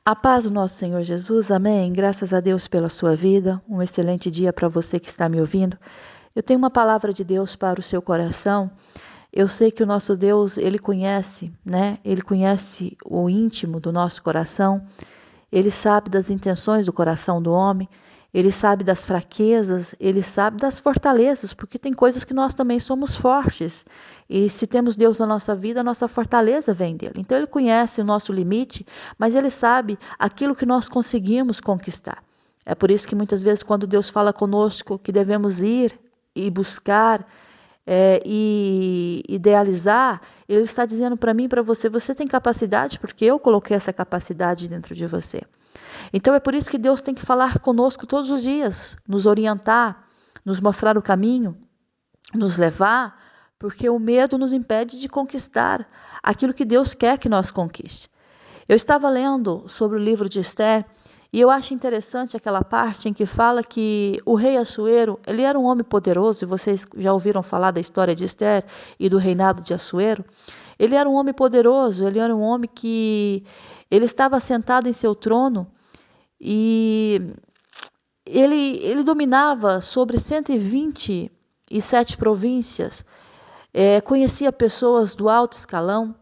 A paz do nosso Senhor Jesus, amém. Graças a Deus pela sua vida. Um excelente dia para você que está me ouvindo. Eu tenho uma palavra de Deus para o seu coração. Eu sei que o nosso Deus, Ele conhece, né? Ele conhece o íntimo do nosso coração. Ele sabe das intenções do coração do homem. Ele sabe das fraquezas, ele sabe das fortalezas, porque tem coisas que nós também somos fortes. E se temos Deus na nossa vida, a nossa fortaleza vem dele. Então ele conhece o nosso limite, mas ele sabe aquilo que nós conseguimos conquistar. É por isso que muitas vezes quando Deus fala conosco que devemos ir e buscar e idealizar, ele está dizendo para mim e para você, você tem capacidade, porque eu coloquei essa capacidade dentro de você. Então é por isso que Deus tem que falar conosco todos os dias, nos orientar, nos mostrar o caminho, nos levar, porque o medo nos impede de conquistar aquilo que Deus quer que nós conquiste. Eu estava lendo sobre o livro de Esther e eu acho interessante aquela parte em que fala que o rei Assuero, ele era um homem poderoso, e vocês já ouviram falar da história de Esther e do reinado de Assuero. Ele era um homem poderoso, ele era um homem que ele estava sentado em seu trono e ele dominava sobre 127 províncias, conhecia pessoas do alto escalão,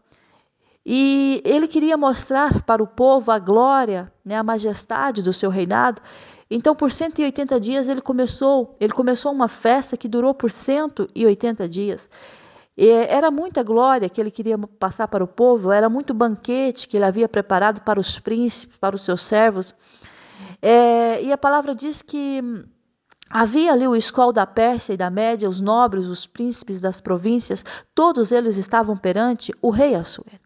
e ele queria mostrar para o povo a glória, né, a majestade do seu reinado. Então, por 180 dias, ele começou uma festa que durou por 180 dias. Era muita glória que ele queria passar para o povo, era muito banquete que ele havia preparado para os príncipes, para os seus servos. E a palavra diz que havia ali o escol da Pérsia e da Média, os nobres, os príncipes das províncias, todos eles estavam perante o rei Assuero.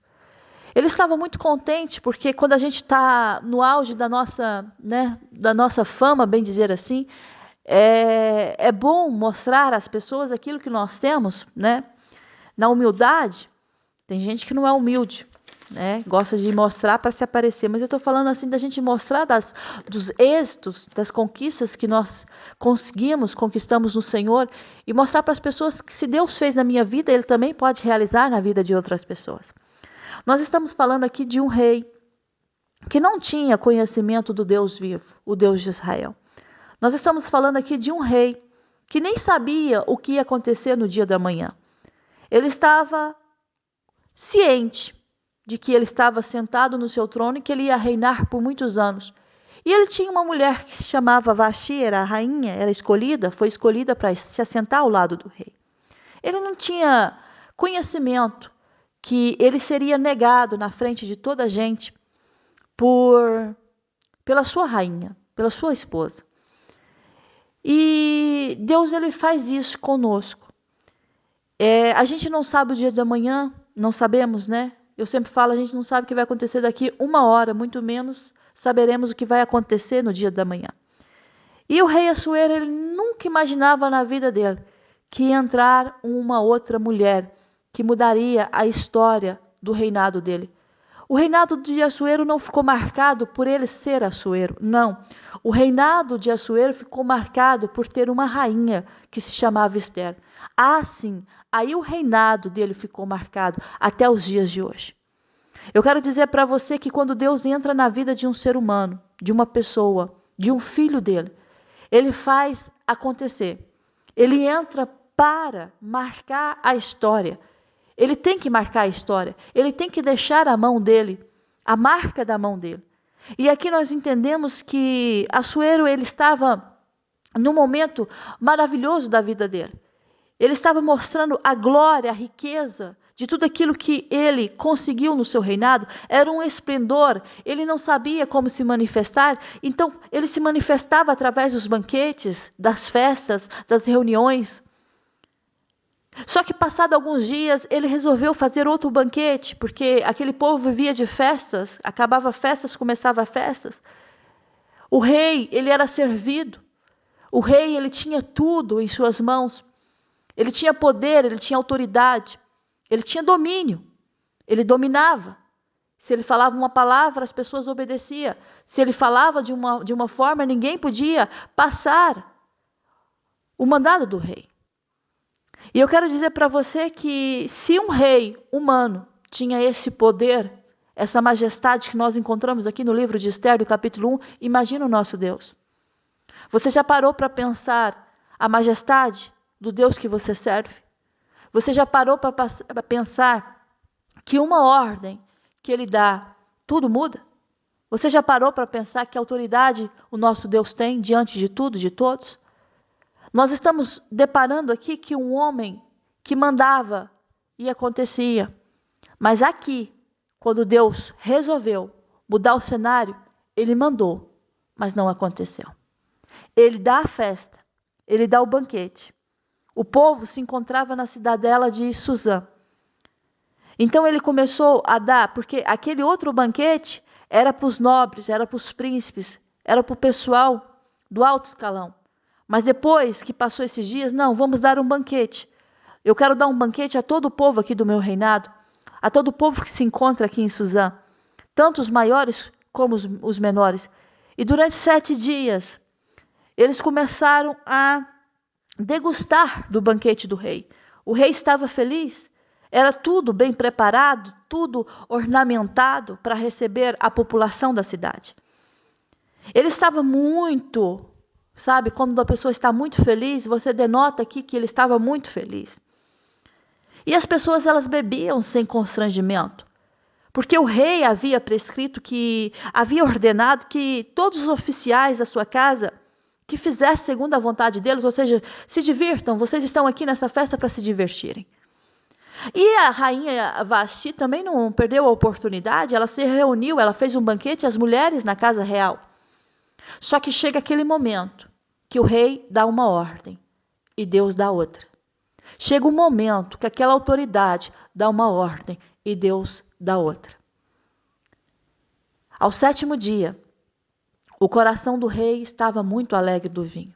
Ele estava muito contente, porque quando a gente está no auge da nossa fama, bem dizer assim, é bom mostrar às pessoas aquilo que nós temos, né? Na humildade. Tem gente que não é humilde, né? Gosta de mostrar para se aparecer, mas eu estou falando assim da gente mostrar dos êxitos, das conquistas que nós conquistamos no Senhor, e mostrar para as pessoas que se Deus fez na minha vida, Ele também pode realizar na vida de outras pessoas. Nós estamos falando aqui de um rei que não tinha conhecimento do Deus vivo, o Deus de Israel. Nós estamos falando aqui de um rei que nem sabia o que ia acontecer no dia da manhã. Ele estava ciente de que ele estava sentado no seu trono e que ele ia reinar por muitos anos. E ele tinha uma mulher que se chamava Vasti, era a rainha, foi escolhida para se assentar ao lado do rei. Ele não tinha conhecimento que ele seria negado na frente de toda a gente pela sua rainha, pela sua esposa. E Deus, ele faz isso conosco. A gente não sabe o dia de amanhã, não sabemos, né? Eu sempre falo, a gente não sabe o que vai acontecer daqui uma hora, muito menos saberemos o que vai acontecer no dia da manhã. E o rei Assuero, ele nunca imaginava na vida dele que ia entrar uma outra mulher que mudaria a história do reinado dele. O reinado de Assuero não ficou marcado por ele ser Assuero, não. O reinado de Assuero ficou marcado por ter uma rainha que se chamava Esther. Ah, sim, aí o reinado dele ficou marcado até os dias de hoje. Eu quero dizer para você que quando Deus entra na vida de um ser humano, de uma pessoa, de um filho dele, ele faz acontecer. Ele entra para marcar a história. Ele tem que marcar a história. Ele tem que deixar a mão dele, a marca da mão dele. E aqui nós entendemos que Assuero, ele estava num momento maravilhoso da vida dele. Ele estava mostrando a glória, a riqueza de tudo aquilo que ele conseguiu no seu reinado. Era um esplendor, ele não sabia como se manifestar, então ele se manifestava através dos banquetes, das festas, das reuniões. Só que passado alguns dias, ele resolveu fazer outro banquete, porque aquele povo vivia de festas, acabava festas, começava festas. O rei, ele era servido. O rei, ele tinha tudo em suas mãos. Ele tinha poder, ele tinha autoridade, ele tinha domínio, ele dominava. Se ele falava uma palavra, as pessoas obedeciam. Se ele falava de uma forma, ninguém podia passar o mandado do rei. E eu quero dizer para você que se um rei humano tinha esse poder, essa majestade que nós encontramos aqui no livro de Esther, do capítulo 1, imagina o nosso Deus. Você já parou para pensar a majestade do Deus que você serve? Você já parou para pensar que uma ordem que Ele dá, tudo muda? Você já parou para pensar que autoridade o nosso Deus tem diante de tudo, de todos? Nós estamos deparando aqui que um homem que mandava e acontecia. Mas aqui, quando Deus resolveu mudar o cenário, Ele mandou, mas não aconteceu. Ele dá a festa, Ele dá o banquete. O povo se encontrava na cidadela de Suzã. Então ele começou a dar, porque aquele outro banquete era para os nobres, era para os príncipes, era para o pessoal do alto escalão. Mas depois que passou esses dias, não, vamos dar um banquete. Eu quero dar um banquete a todo o povo aqui do meu reinado, a todo o povo que se encontra aqui em Suzã, tanto os maiores como os menores. E durante 7 dias, eles começaram a degustar do banquete do rei. O rei estava feliz, era tudo bem preparado, tudo ornamentado para receber a população da cidade. Ele estava muito, sabe, quando a pessoa está muito feliz, você denota aqui que ele estava muito feliz. E as pessoas, elas bebiam sem constrangimento, porque o rei havia prescrito havia ordenado que todos os oficiais da sua casa que fizessem segundo a vontade deles, ou seja, se divirtam, vocês estão aqui nessa festa para se divertirem. E a rainha Vasti também não perdeu a oportunidade, ela se reuniu, ela fez um banquete às mulheres na casa real. Só que chega aquele momento que o rei dá uma ordem e Deus dá outra. Chega um momento que aquela autoridade dá uma ordem e Deus dá outra. Ao 7º dia, o coração do rei estava muito alegre do vinho.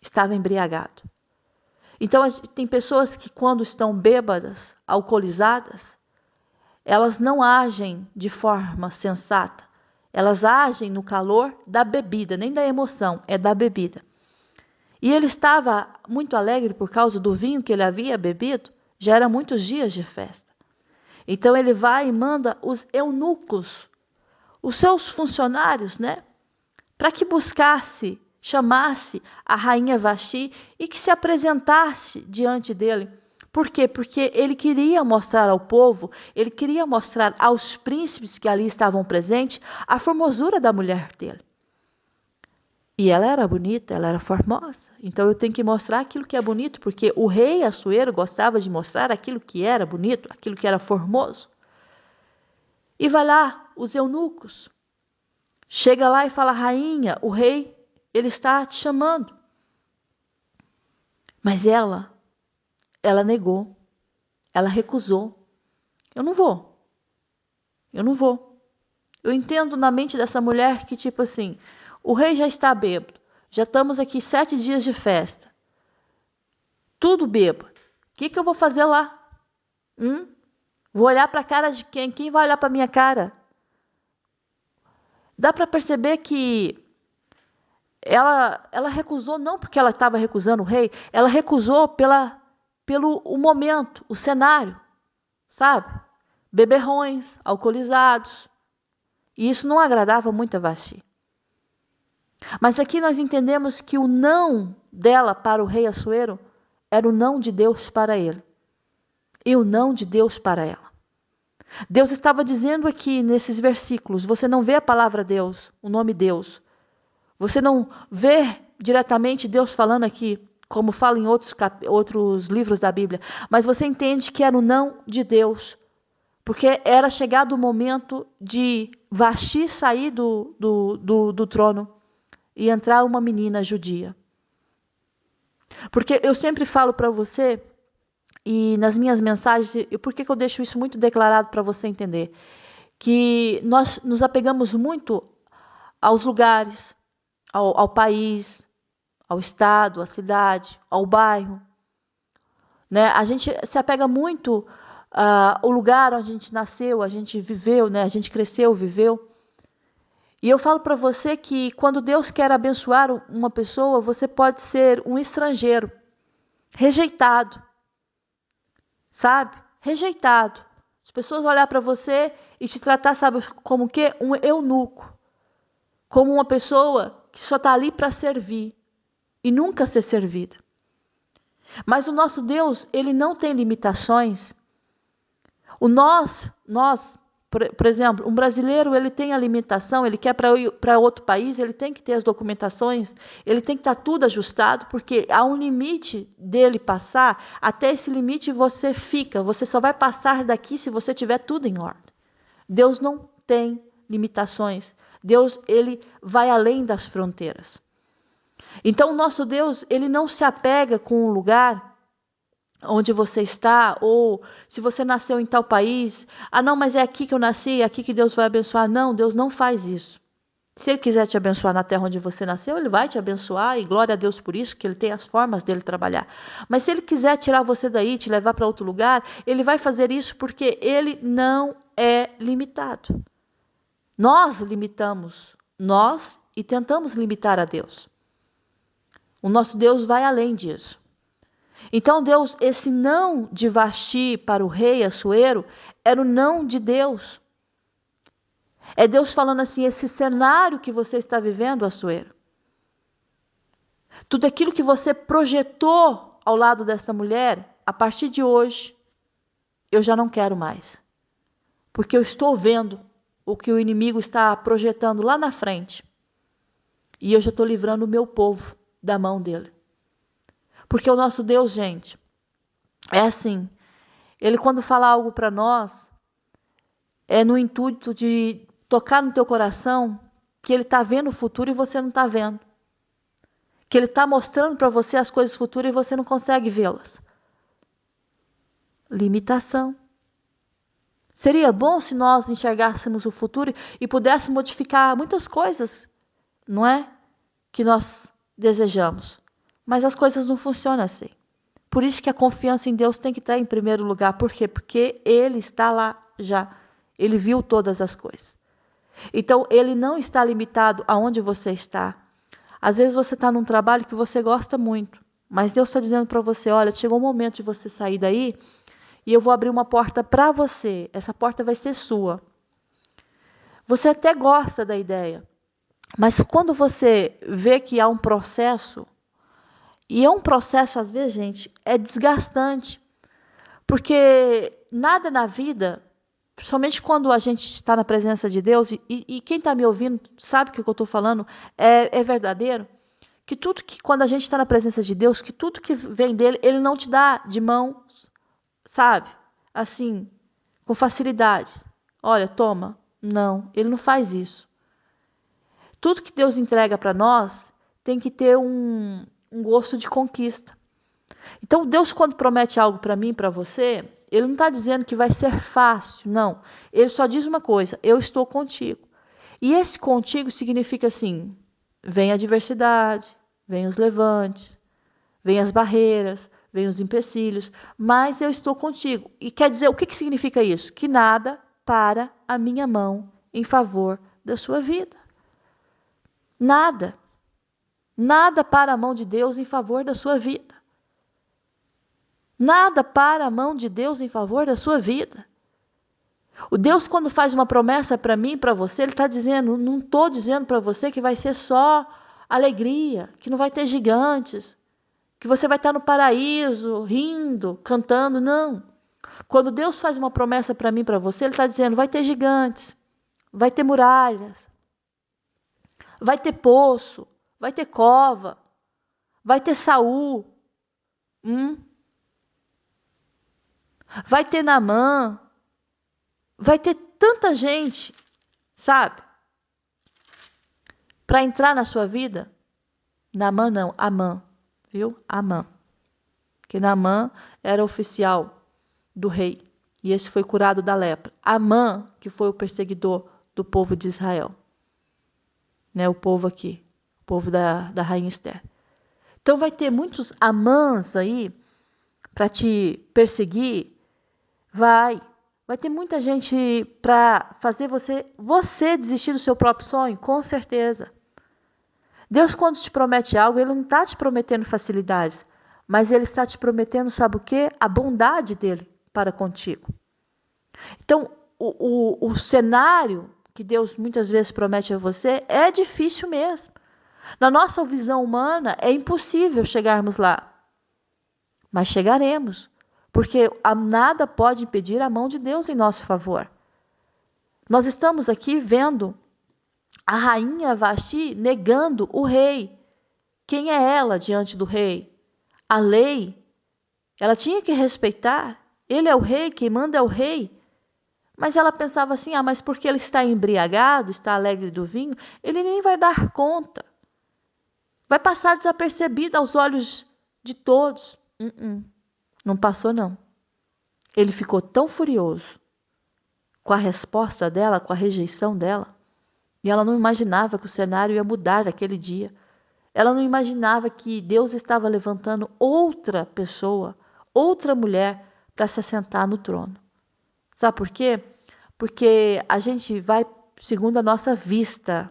Estava embriagado. Então, tem pessoas que quando estão bêbadas, alcoolizadas, elas não agem de forma sensata. Elas agem no calor da bebida, nem da emoção, é da bebida. E ele estava muito alegre por causa do vinho que ele havia bebido, já eram muitos dias de festa. Então ele vai e manda os eunucos, os seus funcionários, para que chamasse a rainha Vasti e que se apresentasse diante dele. Por quê? Porque ele queria mostrar ao povo, ele queria mostrar aos príncipes que ali estavam presentes a formosura da mulher dele. E ela era bonita, ela era formosa. Então eu tenho que mostrar aquilo que é bonito, porque o rei Assuero gostava de mostrar aquilo que era bonito, aquilo que era formoso. E vai lá, os eunucos. Chega lá e fala, rainha, o rei, ele está te chamando. Mas ela negou, ela recusou. Eu não vou. Eu entendo na mente dessa mulher que tipo assim, o rei já está bêbado, já estamos aqui 7 dias de festa, tudo bêbado. O que eu vou fazer lá? Vou olhar para a cara de quem? Quem vai olhar para a minha cara? Dá para perceber que ela recusou não porque ela estava recusando o rei, ela recusou pelo o momento, o cenário, sabe? Beberrões, alcoolizados. E isso não agradava muito a Vasti. Mas aqui nós entendemos que o não dela para o rei Assuero era o não de Deus para ele. E o não de Deus para ela. Deus estava dizendo aqui nesses versículos, você não vê a palavra Deus, o nome Deus. Você não vê diretamente Deus falando aqui, como fala em outros livros da Bíblia. Mas você entende que era o não de Deus. Porque era chegado o momento de Vasti sair do trono e entrar uma menina judia. Porque eu sempre falo para você, e nas minhas mensagens, e por que eu deixo isso muito declarado para você entender? Que nós nos apegamos muito aos lugares, ao país, ao estado, à cidade, ao bairro. A gente se apega muito ao lugar onde a gente nasceu, a gente viveu, a gente cresceu, viveu. E eu falo para você que quando Deus quer abençoar uma pessoa, você pode ser um estrangeiro, rejeitado, sabe? Rejeitado. As pessoas olhar para você e te tratar, sabe, como o quê? Um eunuco. Como uma pessoa que só está ali para servir e nunca ser servida. Mas o nosso Deus, ele não tem limitações. Por exemplo, um brasileiro, ele tem a limitação, ele quer para outro país, ele tem que ter as documentações, ele tem que estar tudo ajustado, porque há um limite dele passar, até esse limite você fica, você só vai passar daqui se você tiver tudo em ordem. Deus não tem limitações. Deus, ele vai além das fronteiras. Então, o nosso Deus, ele não se apega com o lugar onde você está, ou se você nasceu em tal país, não, mas é aqui que eu nasci, é aqui que Deus vai abençoar. Não, Deus não faz isso. Se Ele quiser te abençoar na terra onde você nasceu, Ele vai te abençoar, e glória a Deus por isso, que Ele tem as formas dele trabalhar. Mas se Ele quiser tirar você daí, te levar para outro lugar, Ele vai fazer isso porque Ele não é limitado. Nós limitamos nós e tentamos limitar a Deus. O nosso Deus vai além disso. Então Deus, esse não de Vasti para o rei Assuero, era o não de Deus. É Deus falando assim, esse cenário que você está vivendo, Assuero, tudo aquilo que você projetou ao lado dessa mulher, a partir de hoje, eu já não quero mais. Porque eu estou vendo o que o inimigo está projetando lá na frente. E eu já estou livrando o meu povo da mão dele. Porque o nosso Deus, gente, é assim. Ele, quando fala algo para nós, é no intuito de tocar no teu coração que ele está vendo o futuro e você não está vendo. Que ele está mostrando para você as coisas futuras e você não consegue vê-las. Limitação. Seria bom se nós enxergássemos o futuro e pudéssemos modificar muitas coisas, não é? Que nós desejamos. Mas as coisas não funcionam assim. Por isso que a confiança em Deus tem que estar em primeiro lugar. Por quê? Porque Ele está lá já. Ele viu todas as coisas. Então, Ele não está limitado aonde você está. Às vezes você está num trabalho que você gosta muito. Mas Deus está dizendo para você, olha, chegou o momento de você sair daí e eu vou abrir uma porta para você. Essa porta vai ser sua. Você até gosta da ideia. Mas quando você vê que há um processo, e é um processo, às vezes, gente, é desgastante. Porque nada na vida, principalmente quando a gente está na presença de Deus, e quem está me ouvindo sabe que o que eu estou falando é verdadeiro, que tudo que, quando a gente está na presença de Deus, que tudo que vem dele, ele não te dá de mão, sabe? Assim, com facilidade. Olha, toma. Não, ele não faz isso. Tudo que Deus entrega para nós tem que ter um gosto de conquista. Então, Deus, quando promete algo para mim, para você, Ele não está dizendo que vai ser fácil, não. Ele só diz uma coisa, eu estou contigo. E esse contigo significa assim, vem a adversidade, vem os levantes, vem as barreiras, vem os empecilhos, mas eu estou contigo. E quer dizer, o que significa isso? Que nada para a minha mão em favor da sua vida. Nada. Nada para a mão de Deus em favor da sua vida. Nada para a mão de Deus em favor da sua vida. O Deus, quando faz uma promessa para mim e para você, Ele está dizendo, não estou dizendo para você que vai ser só alegria, que não vai ter gigantes, que você vai estar no paraíso, rindo, cantando, não. Quando Deus faz uma promessa para mim e para você, Ele está dizendo, vai ter gigantes, vai ter muralhas, vai ter poço, vai ter cova, vai ter Saul, vai ter Naamã, vai ter tanta gente, sabe? Para entrar na sua vida. Naamã não, Amã, viu? Amã. Porque Naamã era oficial do rei. E esse foi curado da lepra. Amã, que foi o perseguidor do povo de Israel. Né, o povo aqui. O povo da rainha Esther. Então vai ter muitos Amãs aí para te perseguir. Vai ter muita gente para fazer você desistir do seu próprio sonho, com certeza. Deus, quando te promete algo, Ele não está te prometendo facilidades, mas Ele está te prometendo, sabe o quê? A bondade dEle para contigo. Então, o cenário que Deus muitas vezes promete a você é difícil mesmo. Na nossa visão humana, é impossível chegarmos lá. Mas chegaremos, porque nada pode impedir a mão de Deus em nosso favor. Nós estamos aqui vendo a rainha Vasti negando o rei. Quem é ela diante do rei? A lei. Ela tinha que respeitar. Ele é o rei, quem manda é o rei. Mas ela pensava assim, mas porque ele está embriagado, está alegre do vinho, ele nem vai dar conta. Vai passar desapercebido aos olhos de todos. Não passou, não. Ele ficou tão furioso com a resposta dela, com a rejeição dela, e ela não imaginava que o cenário ia mudar naquele dia. Ela não imaginava que Deus estava levantando outra pessoa, outra mulher, para se assentar no trono. Sabe por quê? Porque a gente vai segundo a nossa vista.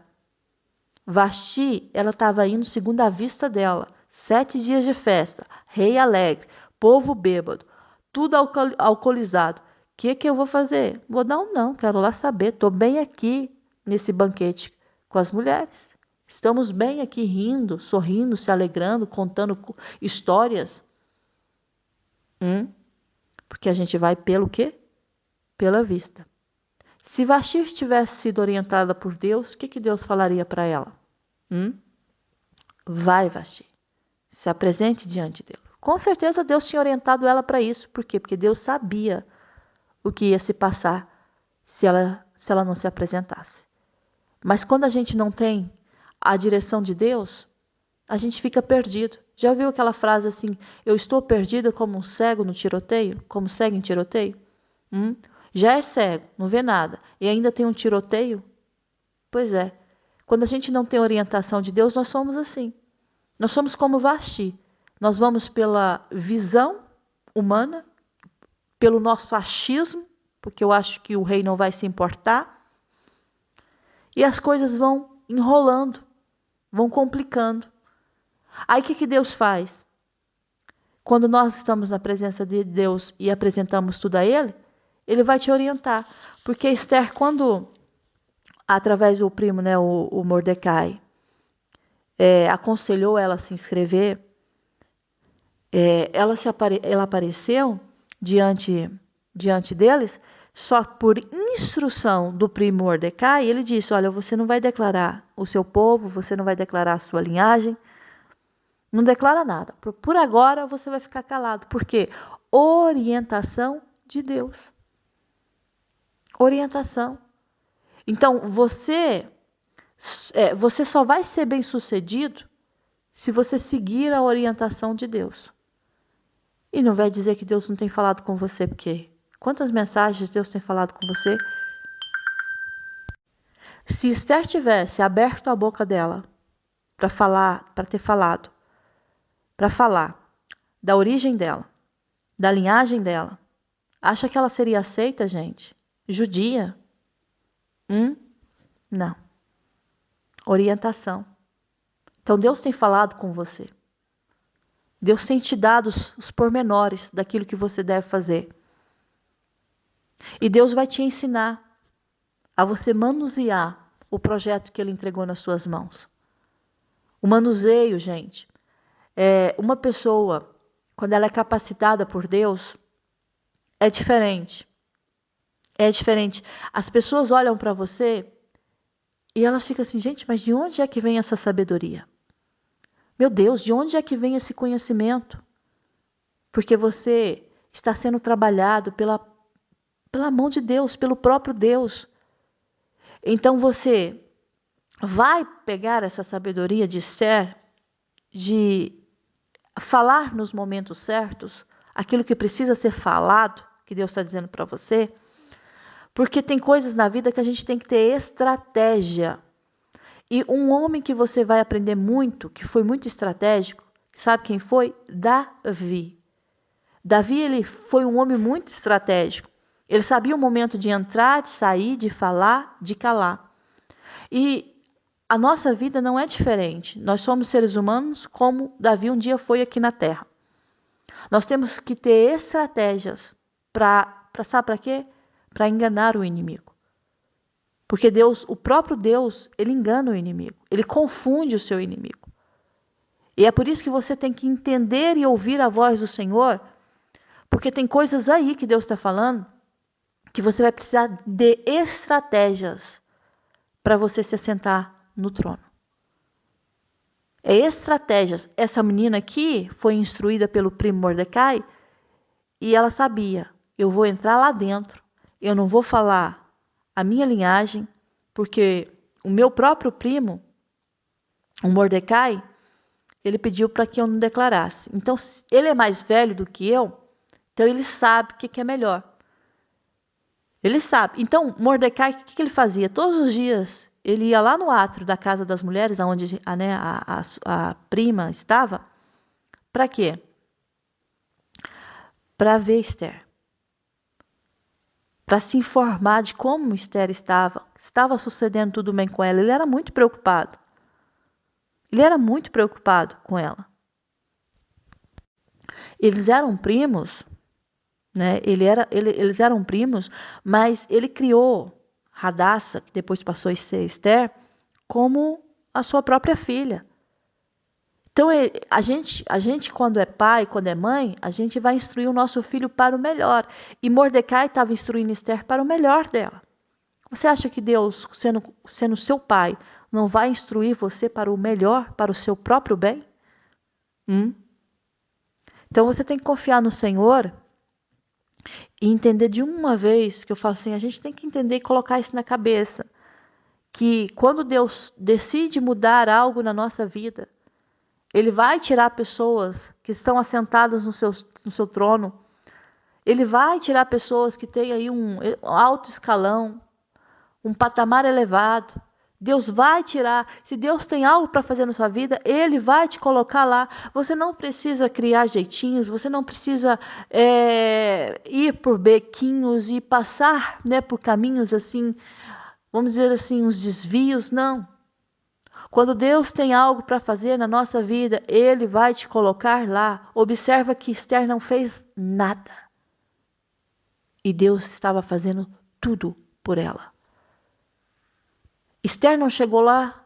Vasti, ela estava indo segundo a vista dela. 7 dias de festa, rei alegre, povo bêbado, tudo alcoolizado. O que eu vou fazer? Vou dar um não, quero lá saber. Estou bem aqui nesse banquete com as mulheres. Estamos bem aqui rindo, sorrindo, se alegrando, contando histórias. Porque a gente vai pelo quê? Pela vista. Se Vasti tivesse sido orientada por Deus, o que Deus falaria para ela? Vai, Vasti. Se apresente diante dele. Com certeza Deus tinha orientado ela para isso. Por quê? Porque Deus sabia o que ia se passar se ela não se apresentasse. Mas quando a gente não tem a direção de Deus, a gente fica perdido. Já ouviu aquela frase assim, eu estou perdida como um cego no tiroteio? Como cego em tiroteio? Já é cego, não vê nada, e ainda tem um tiroteio? Pois é. Quando a gente não tem orientação de Deus, nós somos assim. Nós somos como Vasti. Nós vamos pela visão humana, pelo nosso achismo, porque eu acho que o rei não vai se importar. E as coisas vão enrolando, vão complicando. Aí o que Deus faz? Quando nós estamos na presença de Deus e apresentamos tudo a Ele, Ele vai te orientar. Porque Esther, quando, através do primo, o Mordecai, aconselhou ela a se inscrever, ela apareceu diante deles, só por instrução do primo Mordecai, ele disse, olha, você não vai declarar o seu povo, você não vai declarar a sua linhagem, não declara nada. Por agora você vai ficar calado. Por quê? Orientação de Deus. Orientação. Então, você só vai ser bem-sucedido se você seguir a orientação de Deus. E não vai dizer que Deus não tem falado com você, porque quantas mensagens Deus tem falado com você? Se Esther tivesse aberto a boca dela para falar da origem dela, da linhagem dela, acha que ela seria aceita, gente? Judia? Não. Orientação. Então Deus tem falado com você. Deus tem te dado os pormenores daquilo que você deve fazer. E Deus vai te ensinar a você manusear o projeto que Ele entregou nas suas mãos. O manuseio, gente, uma pessoa, quando ela é capacitada por Deus, é diferente. É diferente. As pessoas olham para você e elas ficam assim, gente, mas de onde é que vem essa sabedoria? Meu Deus, de onde é que vem esse conhecimento? Porque você está sendo trabalhado pela mão de Deus, pelo próprio Deus. Então você vai pegar essa sabedoria de Esther, de falar nos momentos certos, aquilo que precisa ser falado, que Deus está dizendo para você, porque tem coisas na vida que a gente tem que ter estratégia. E um homem que você vai aprender muito, que foi muito estratégico, sabe quem foi? Davi. Davi, ele foi um homem muito estratégico. Ele sabia o momento de entrar, de sair, de falar, de calar. E a nossa vida não é diferente. Nós somos seres humanos como Davi um dia foi aqui na Terra. Nós temos que ter estratégias sabe para quê? para enganar o inimigo. Porque Deus, o próprio Deus, ele engana o inimigo, ele confunde o seu inimigo. E é por isso que você tem que entender e ouvir a voz do Senhor, porque tem coisas aí que Deus está falando que você vai precisar de estratégias para você se assentar no trono. É estratégias. Essa menina aqui foi instruída pelo primo Mordecai e ela sabia, eu vou entrar lá dentro, eu não vou falar a minha linhagem, porque o meu próprio primo, o Mordecai, ele pediu para que eu não declarasse. Então, ele é mais velho do que eu, então ele sabe o que é melhor. Ele sabe. Então, Mordecai, o que ele fazia? Todos os dias, ele ia lá no átrio da casa das mulheres, onde a prima estava. Para quê? Para ver Esther. Para se informar de como Esther estava sucedendo tudo bem com ela. Ele era muito preocupado. Ele era muito preocupado com ela. Eles eram primos, né? Eles eram primos, mas ele criou Radassa, que depois passou a ser Esther, como a sua própria filha. Então, a gente, quando é pai, quando é mãe, a gente vai instruir o nosso filho para o melhor. E Mordecai estava instruindo Esther para o melhor dela. Você acha que Deus, sendo seu pai, não vai instruir você para o melhor, para o seu próprio bem? Então, você tem que confiar no Senhor e entender de uma vez, que eu falo assim, a gente tem que entender e colocar isso na cabeça, que quando Deus decide mudar algo na nossa vida, Ele vai tirar pessoas que estão assentadas no seu trono. Ele vai tirar pessoas que têm aí um alto escalão, um patamar elevado. Deus vai tirar. Se Deus tem algo para fazer na sua vida, Ele vai te colocar lá. Você não precisa criar jeitinhos, você não precisa ir por bequinhos e passar, né, por caminhos assim, vamos dizer assim, uns desvios, não. Quando Deus tem algo para fazer na nossa vida, Ele vai te colocar lá. Observa que Esther não fez nada. E Deus estava fazendo tudo por ela. Esther não chegou lá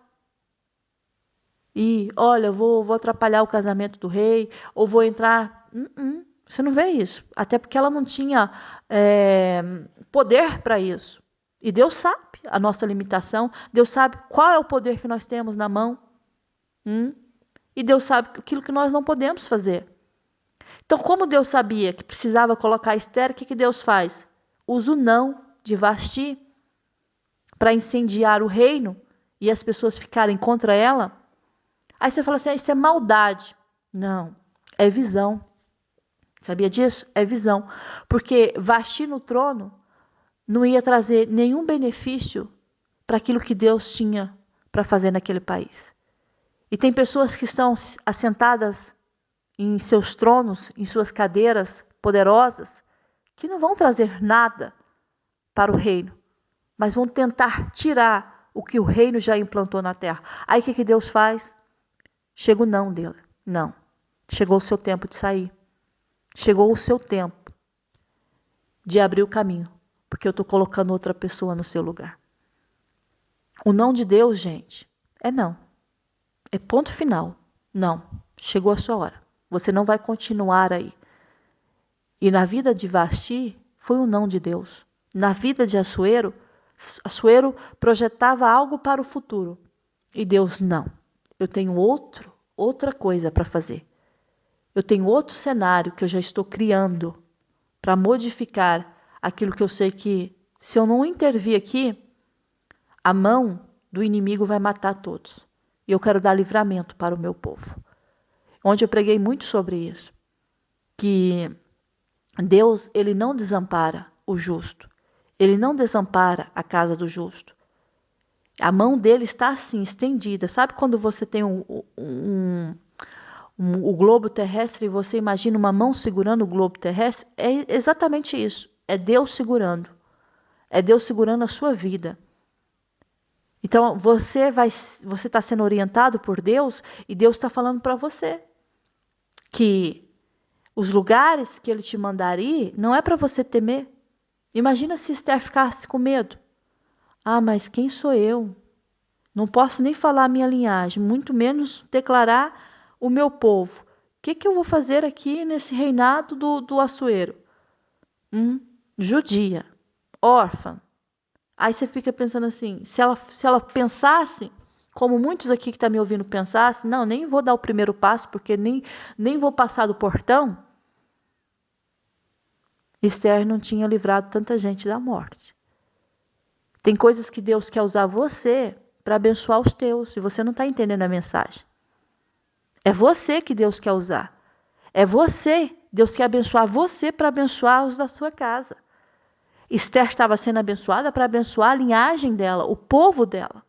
e, olha, vou atrapalhar o casamento do rei, ou vou entrar. Você não vê isso. Até porque ela não tinha poder para isso. E Deus sabe a nossa limitação. Deus sabe qual é o poder que nós temos na mão. E Deus sabe aquilo que nós não podemos fazer. Então, como Deus sabia que precisava colocar Esther, o que Deus faz? Usa o não de Vasti para incendiar o reino e as pessoas ficarem contra ela. Aí você fala assim, isso é maldade. Não, é visão. Sabia disso? É visão. Porque Vasti no trono não ia trazer nenhum benefício para aquilo que Deus tinha para fazer naquele país. E tem pessoas que estão assentadas em seus tronos, em suas cadeiras poderosas, que não vão trazer nada para o reino, mas vão tentar tirar o que o reino já implantou na terra. Aí o que Deus faz? Chega o não dele. Não. Chegou o seu tempo de sair. Chegou o seu tempo de abrir o caminho, porque eu estou colocando outra pessoa no seu lugar. O não de Deus, gente, é não. É ponto final. Não. Chegou a sua hora. Você não vai continuar aí. E na vida de Vasti, foi um não de Deus. Na vida de Assuero projetava algo para o futuro. E Deus, não. Eu tenho outra coisa para fazer. Eu tenho outro cenário que eu já estou criando para modificar aquilo que eu sei que, se eu não intervir aqui, a mão do inimigo vai matar todos. E eu quero dar livramento para o meu povo. Onde eu preguei muito sobre isso. Que Deus, Ele não desampara o justo. Ele não desampara a casa do justo. A mão dele está assim, estendida. Sabe quando você tem o globo terrestre e você imagina uma mão segurando o globo terrestre? É exatamente isso. É Deus segurando. É Deus segurando a sua vida. Então, você está sendo orientado por Deus e Deus está falando para você que os lugares que Ele te mandar ir não é para você temer. Imagina se Esther ficasse com medo. Ah, mas quem sou eu? Não posso nem falar a minha linhagem, muito menos declarar o meu povo. O que eu vou fazer aqui nesse reinado do Assuero? Judia, órfã. Aí você fica pensando assim, se ela pensasse, como muitos aqui que estão me ouvindo pensassem, não, nem vou dar o primeiro passo, porque nem vou passar do portão, Esther não tinha livrado tanta gente da morte. Tem coisas que Deus quer usar você para abençoar os teus, e você não está entendendo a mensagem. É você que Deus quer usar. É você, Deus quer abençoar você para abençoar os da sua casa. Esther estava sendo abençoada para abençoar a linhagem dela, o povo dela.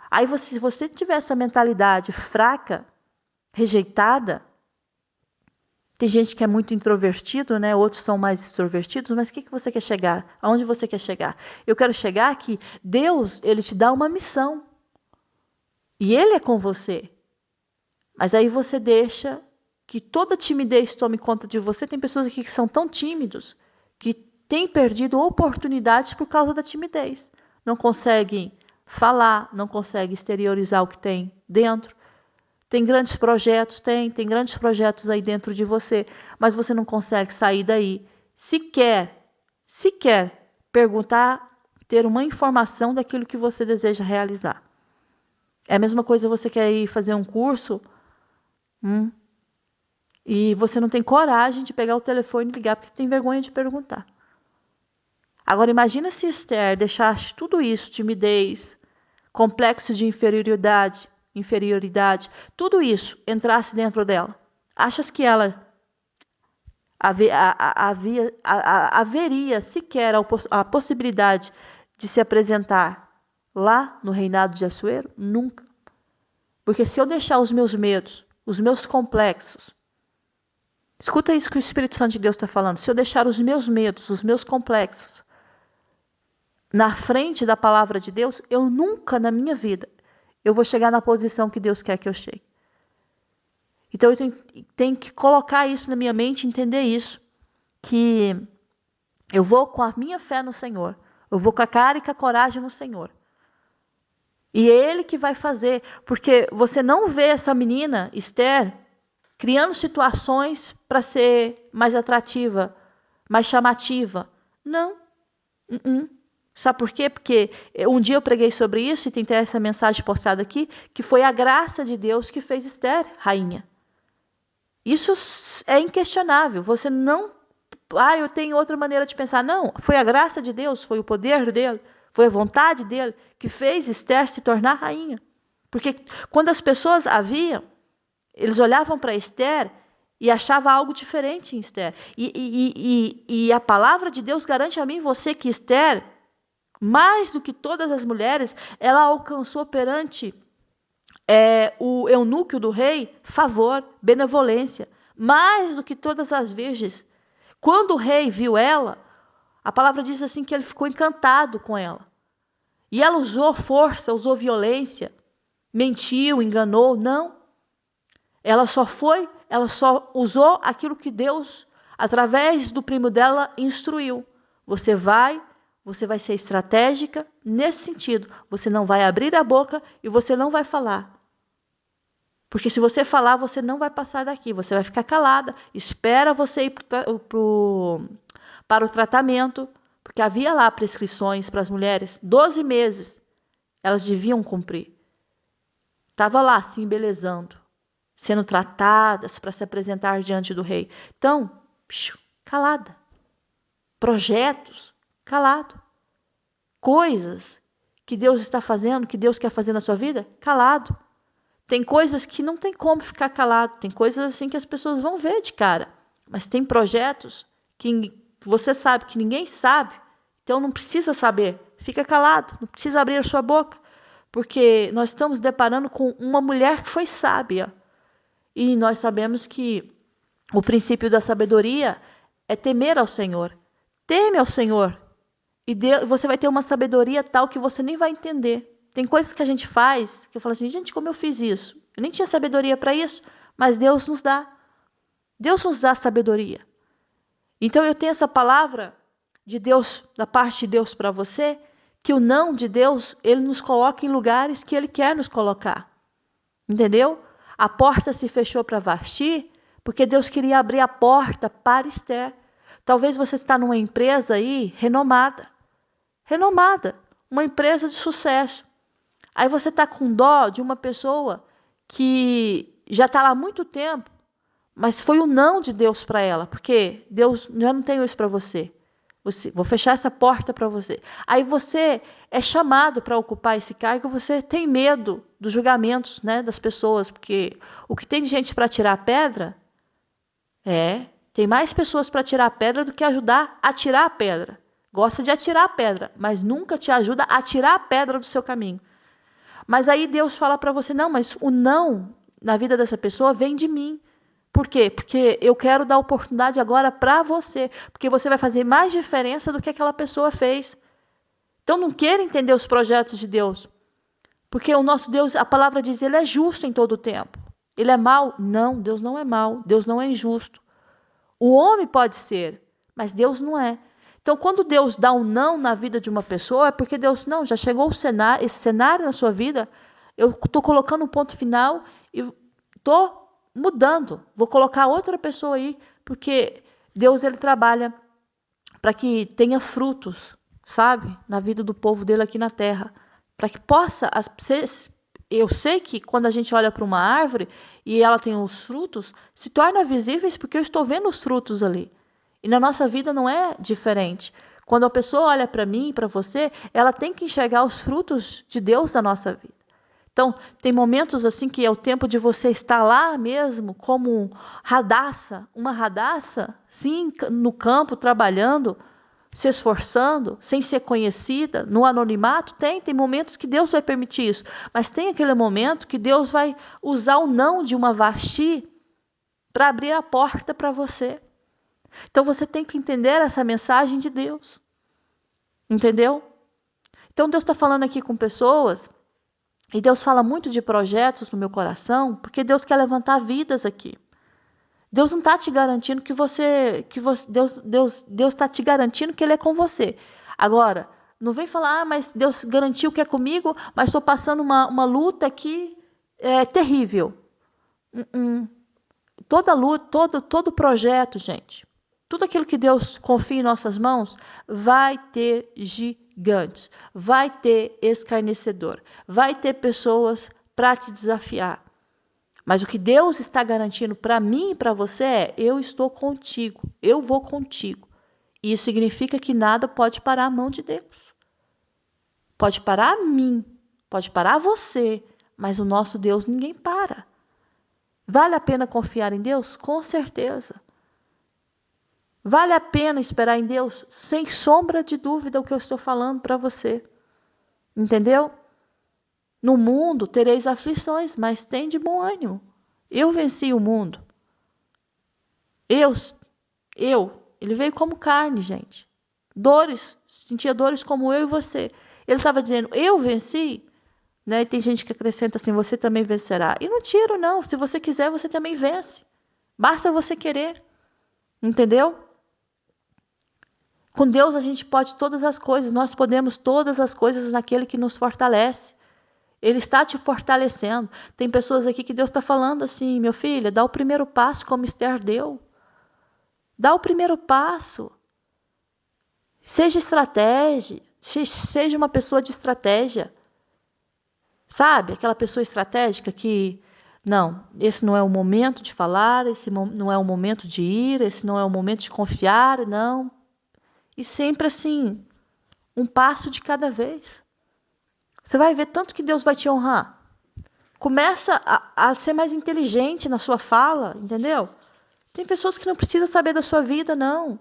Aí se você tiver essa mentalidade fraca, rejeitada, tem gente que é muito introvertido, né? Outros são mais extrovertidos, mas o que você quer chegar? Aonde você quer chegar? Eu quero chegar que Deus, ele te dá uma missão. E ele é com você. Mas aí você deixa que toda timidez tome conta de você. Tem pessoas aqui que são tão tímidos que têm perdido oportunidades por causa da timidez. Não conseguem falar, não conseguem exteriorizar o que tem dentro. Tem grandes projetos, tem grandes projetos aí dentro de você, mas você não consegue sair daí. Sequer perguntar, ter uma informação daquilo que você deseja realizar. É a mesma coisa você quer ir fazer um curso, e você não tem coragem de pegar o telefone e ligar porque tem vergonha de perguntar. Agora imagina se Esther deixasse tudo isso, timidez, complexo de inferioridade, tudo isso entrasse dentro dela. Achas que ela haveria sequer a possibilidade de se apresentar lá no reinado de Assuero? Nunca. Porque se eu deixar os meus medos, os meus complexos, escuta isso que o Espírito Santo de Deus está falando. Se eu deixar os meus medos, os meus complexos, na frente da palavra de Deus, eu nunca na minha vida eu vou chegar na posição que Deus quer que eu chegue. Então eu tenho que colocar isso na minha mente, entender isso, que eu vou com a minha fé no Senhor, eu vou com a cara e com a coragem no Senhor. E é Ele que vai fazer, porque você não vê essa menina, Esther, criando situações para ser mais atrativa, mais chamativa. Não. Sabe por quê? Porque um dia eu preguei sobre isso e tem essa mensagem postada aqui, que foi a graça de Deus que fez Esther rainha. Isso é inquestionável. Você não... eu tenho outra maneira de pensar. Não, foi a graça de Deus, foi o poder dele, foi a vontade dele que fez Esther se tornar rainha. Porque quando as pessoas a viam, eles olhavam para Esther e achavam algo diferente em Esther. E a palavra de Deus garante a mim e você que Esther, mais do que todas as mulheres, ela alcançou perante o eunuco do rei favor, benevolência, mais do que todas as virgens. Quando o rei viu ela, a palavra diz assim que ele ficou encantado com ela. E ela usou força, usou violência, mentiu, enganou, não. Ela só usou aquilo que Deus, através do primo dela, instruiu. Você vai ser estratégica nesse sentido. Você não vai abrir a boca e você não vai falar. Porque se você falar, você não vai passar daqui. Você vai ficar calada. Espera você ir para o tratamento. Porque havia lá prescrições para as mulheres. 12 meses elas deviam cumprir. Estava lá se embelezando, sendo tratadas para se apresentar diante do rei. Então, calada. Projetos, calado. Coisas que Deus está fazendo, que Deus quer fazer na sua vida, calado. Tem coisas que não tem como ficar calado. Tem coisas assim que as pessoas vão ver de cara. Mas tem projetos que você sabe que ninguém sabe. Então não precisa saber. Fica calado. Não precisa abrir a sua boca. Porque nós estamos deparando com uma mulher que foi sábia. E nós sabemos que o princípio da sabedoria é temer ao Senhor. Teme ao Senhor. E você vai ter uma sabedoria tal que você nem vai entender. Tem coisas que a gente faz que eu falo assim, gente, como eu fiz isso? Eu nem tinha sabedoria para isso, mas Deus nos dá. Deus nos dá sabedoria. Então eu tenho essa palavra de Deus, da parte de Deus para você, que o não de Deus, ele nos coloca em lugares que ele quer nos colocar. Entendeu? A porta se fechou para Vasti, porque Deus queria abrir a porta para Esther. Talvez você está numa empresa aí renomada, uma empresa de sucesso. Aí você está com dó de uma pessoa que já está lá há muito tempo, mas foi o não de Deus para ela, porque Deus já não tem isso para você. Vou fechar essa porta para você. Aí você é chamado para ocupar esse cargo, você tem medo dos julgamentos, né, das pessoas, porque o que tem de gente para tirar a pedra, tem mais pessoas para tirar a pedra do que ajudar a tirar a pedra. Gosta de atirar a pedra, mas nunca te ajuda a tirar a pedra do seu caminho. Mas aí Deus fala para você, não, mas o não na vida dessa pessoa vem de mim. Por quê? Porque eu quero dar oportunidade agora para você, porque você vai fazer mais diferença do que aquela pessoa fez. Então não queira entender os projetos de Deus, porque o nosso Deus, a palavra diz, ele é justo em todo o tempo. Ele é mau? Não, Deus não é mau, Deus não é injusto. O homem pode ser, mas Deus não é. Então, quando Deus dá um não na vida de uma pessoa, é porque Deus, não, já chegou esse cenário na sua vida, eu estou colocando um ponto final e estou mudando. Vou colocar outra pessoa aí, porque Deus, ele trabalha para que tenha frutos, sabe? Na vida do povo dele aqui na terra. Para que possa... Eu sei que quando a gente olha para uma árvore e ela tem os frutos, se torna visíveis porque eu estou vendo os frutos ali. E na nossa vida não é diferente. Quando a pessoa olha para mim e para você, ela tem que enxergar os frutos de Deus na nossa vida. Então, tem momentos assim que é o tempo de você estar lá mesmo como uma radaça, sim, no campo, trabalhando, se esforçando, sem ser conhecida, no anonimato. Tem momentos que Deus vai permitir isso. Mas tem aquele momento que Deus vai usar o não de uma Vasti para abrir a porta para você. Então você tem que entender essa mensagem de Deus. Entendeu? Então Deus está falando aqui com pessoas, e Deus fala muito de projetos no meu coração, porque Deus quer levantar vidas aqui. Deus não está te garantindo Deus está te garantindo que Ele é com você. Agora, não vem falar, mas Deus garantiu que é comigo, mas estou passando uma luta aqui terrível. Toda luta, todo projeto, gente, tudo aquilo que Deus confia em nossas mãos, vai ter gigantes, vai ter escarnecedor, vai ter pessoas para te desafiar. Mas o que Deus está garantindo para mim e para você é: eu estou contigo, eu vou contigo. E isso significa que nada pode parar a mão de Deus. Pode parar a mim, pode parar você, mas o nosso Deus ninguém para. Vale a pena confiar em Deus? Com certeza. Vale a pena esperar em Deus? Sem sombra de dúvida o que eu estou falando para você. Entendeu? No mundo tereis aflições, mas tem de bom ânimo. Eu venci o mundo. Ele veio como carne, gente. Dores, sentia dores como eu e você. Ele estava dizendo, eu venci. Né? E tem gente que acrescenta assim, você também vencerá. E não tiro, não. Se você quiser, você também vence. Basta você querer. Entendeu? Com Deus a gente pode todas as coisas. Nós podemos todas as coisas naquele que nos fortalece. Ele está te fortalecendo. Tem pessoas aqui que Deus está falando assim, meu filho, dá o primeiro passo como Esther deu. Dá o primeiro passo. Seja estratégia. Seja uma pessoa de estratégia. Sabe? Aquela pessoa estratégica que, não, esse não é o momento de falar, esse não é o momento de ir, esse não é o momento de confiar, não. E sempre assim, um passo de cada vez. Você vai ver tanto que Deus vai te honrar. Começa a ser mais inteligente na sua fala, entendeu? Tem pessoas que não precisam saber da sua vida, não.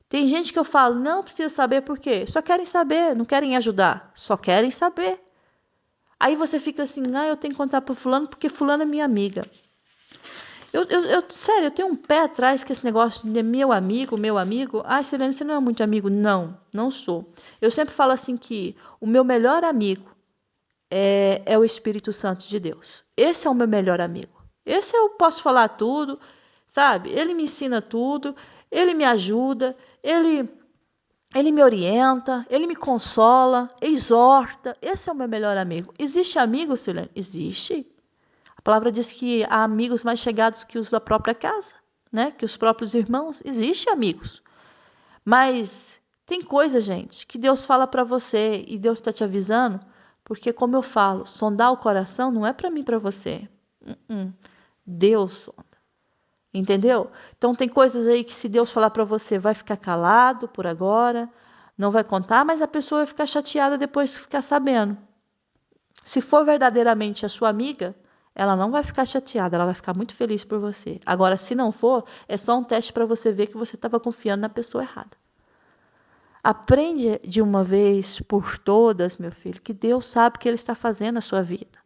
Tem gente que eu falo, não precisa saber por quê? Só querem saber, não querem ajudar. Só querem saber. Aí você fica assim, eu tenho que contar para fulano porque fulano é minha amiga. Sério, eu tenho um pé atrás com esse negócio de meu amigo. Selene, você não é muito amigo? Não, não sou. Eu sempre falo assim que o meu melhor amigo é o Espírito Santo de Deus. Esse é o meu melhor amigo. Esse eu posso falar tudo, sabe? Ele me ensina tudo, ele me ajuda, ele Ele me orienta, ele me consola, exorta. Esse é o meu melhor amigo. Existe amigo, Silene? Existe. A palavra diz que há amigos mais chegados que os da própria casa, né? Que os próprios irmãos. Existe amigos. Mas tem coisa, gente, que Deus fala para você e Deus está te avisando, porque como eu falo, sondar o coração não é para mim, para você. Deus sonda. Entendeu? Então tem coisas aí que se Deus falar para você, vai ficar calado por agora, não vai contar, mas a pessoa vai ficar chateada depois de ficar sabendo. Se for verdadeiramente a sua amiga, ela não vai ficar chateada, ela vai ficar muito feliz por você. Agora, se não for, é só um teste para você ver que você estava confiando na pessoa errada. Aprende de uma vez por todas, meu filho, que Deus sabe o que Ele está fazendo na sua vida.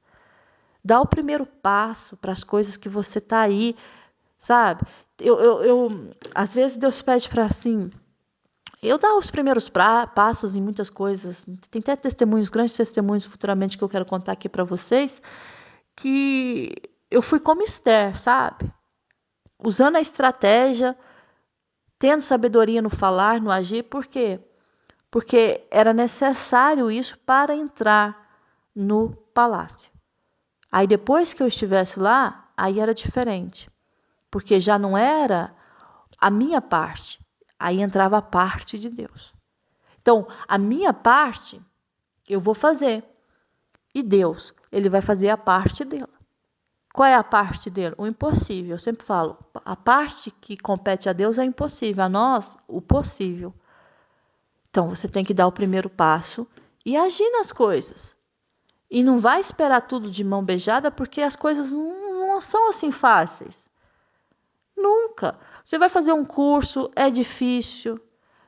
Dá o primeiro passo para as coisas que você está aí, sabe? Às vezes Deus pede para assim, eu dar os primeiros passos em muitas coisas. Tem até testemunhos, grandes testemunhos futuramente que eu quero contar aqui para vocês, que eu fui como Esther, sabe? Usando a estratégia, tendo sabedoria no falar, no agir, por quê? Porque era necessário isso para entrar no palácio. Aí depois que eu estivesse lá, aí era diferente, porque já não era a minha parte, aí entrava a parte de Deus. Então, a minha parte eu vou fazer, e Deus, ele vai fazer a parte dele. Qual é a parte dele? O impossível. Eu sempre falo, a parte que compete a Deus é o impossível, a nós, o possível. Então, você tem que dar o primeiro passo e agir nas coisas. E não vai esperar tudo de mão beijada, porque as coisas não são assim fáceis. Nunca. Você vai fazer um curso, é difícil,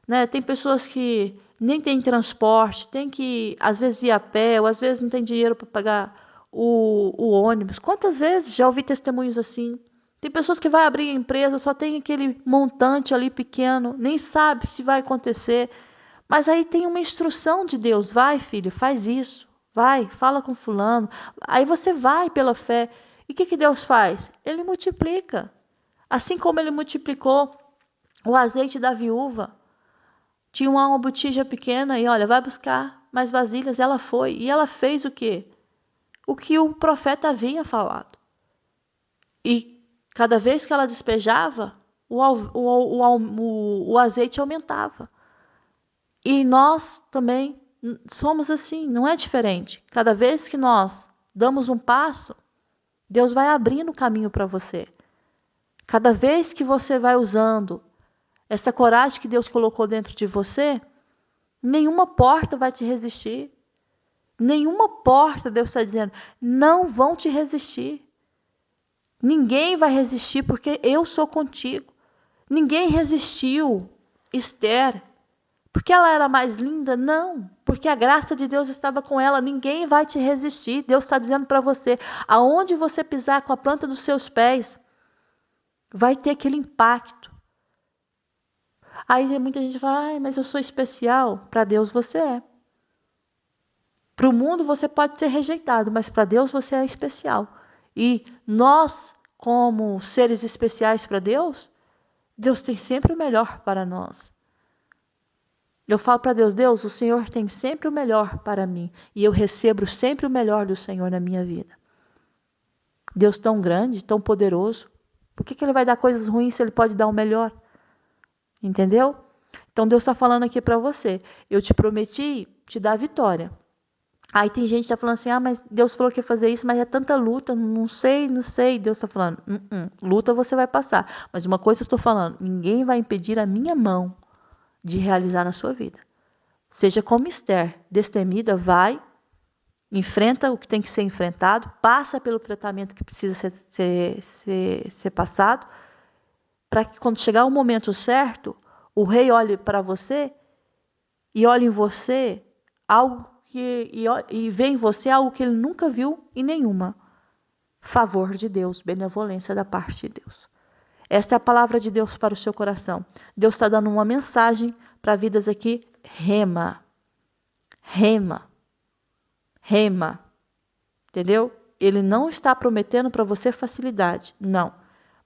né? Tem pessoas que nem têm transporte, tem que, às vezes, ir a pé, ou às vezes não tem dinheiro para pagar o ônibus. Quantas vezes já ouvi testemunhos assim? Tem pessoas que vai abrir a empresa, só tem aquele montante ali pequeno, nem sabe se vai acontecer. Mas aí tem uma instrução de Deus. Vai, filho, faz isso. Vai, fala com fulano. Aí você vai pela fé. E o que Deus faz? Ele multiplica. Assim como ele multiplicou o azeite da viúva. Tinha uma botija pequena e olha, vai buscar mais vasilhas. Ela foi. E ela fez o quê? O que o profeta havia falado. E cada vez que ela despejava, o azeite aumentava. E nós também somos assim, não é diferente. Cada vez que nós damos um passo, Deus vai abrindo o caminho para você. Cada vez que você vai usando essa coragem que Deus colocou dentro de você, nenhuma porta vai te resistir. Nenhuma porta, Deus está dizendo, não vão te resistir. Ninguém vai resistir porque eu sou contigo. Ninguém resistiu Esther porque ela era mais linda? Não, porque a graça de Deus estava com ela. Ninguém vai te resistir. Deus está dizendo para você, aonde você pisar com a planta dos seus pés, vai ter aquele impacto. Aí muita gente fala, mas eu sou especial. Para Deus você é. Para o mundo você pode ser rejeitado, mas para Deus você é especial. E nós, como seres especiais para Deus, Deus tem sempre o melhor para nós. Eu falo para Deus, Deus, o Senhor tem sempre o melhor para mim. E eu recebo sempre o melhor do Senhor na minha vida. Deus tão grande, tão poderoso. Por que Ele vai dar coisas ruins se Ele pode dar o melhor? Entendeu? Então Deus está falando aqui para você. Eu te prometi te dar a vitória. Aí tem gente que está falando assim, mas Deus falou que ia fazer isso, mas é tanta luta, não sei. Deus está falando, luta você vai passar. Mas uma coisa eu estou falando, ninguém vai impedir a minha mão de realizar na sua vida. Seja como Esther, destemida, vai, enfrenta o que tem que ser enfrentado, passa pelo tratamento que precisa ser passado, para que quando chegar o momento certo, o rei olhe para você e olhe em você algo e vê em você algo que ele nunca viu em nenhuma. Favor de Deus, benevolência da parte de Deus. Esta é a palavra de Deus para o seu coração. Deus está dando uma mensagem para vidas aqui. Rema. Entendeu? Ele não está prometendo para você facilidade. Não.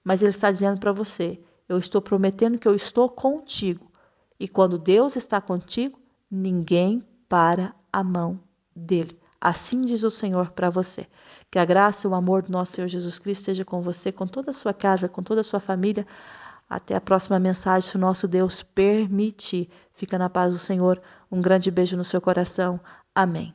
Mas ele está dizendo para você, eu estou prometendo que eu estou contigo. E quando Deus está contigo, ninguém para a mão dele. Assim diz o Senhor para você. Que a graça e o amor do nosso Senhor Jesus Cristo esteja com você, com toda a sua casa, com toda a sua família. Até a próxima mensagem, se o nosso Deus permitir. Fica na paz do Senhor. Um grande beijo no seu coração. Amém.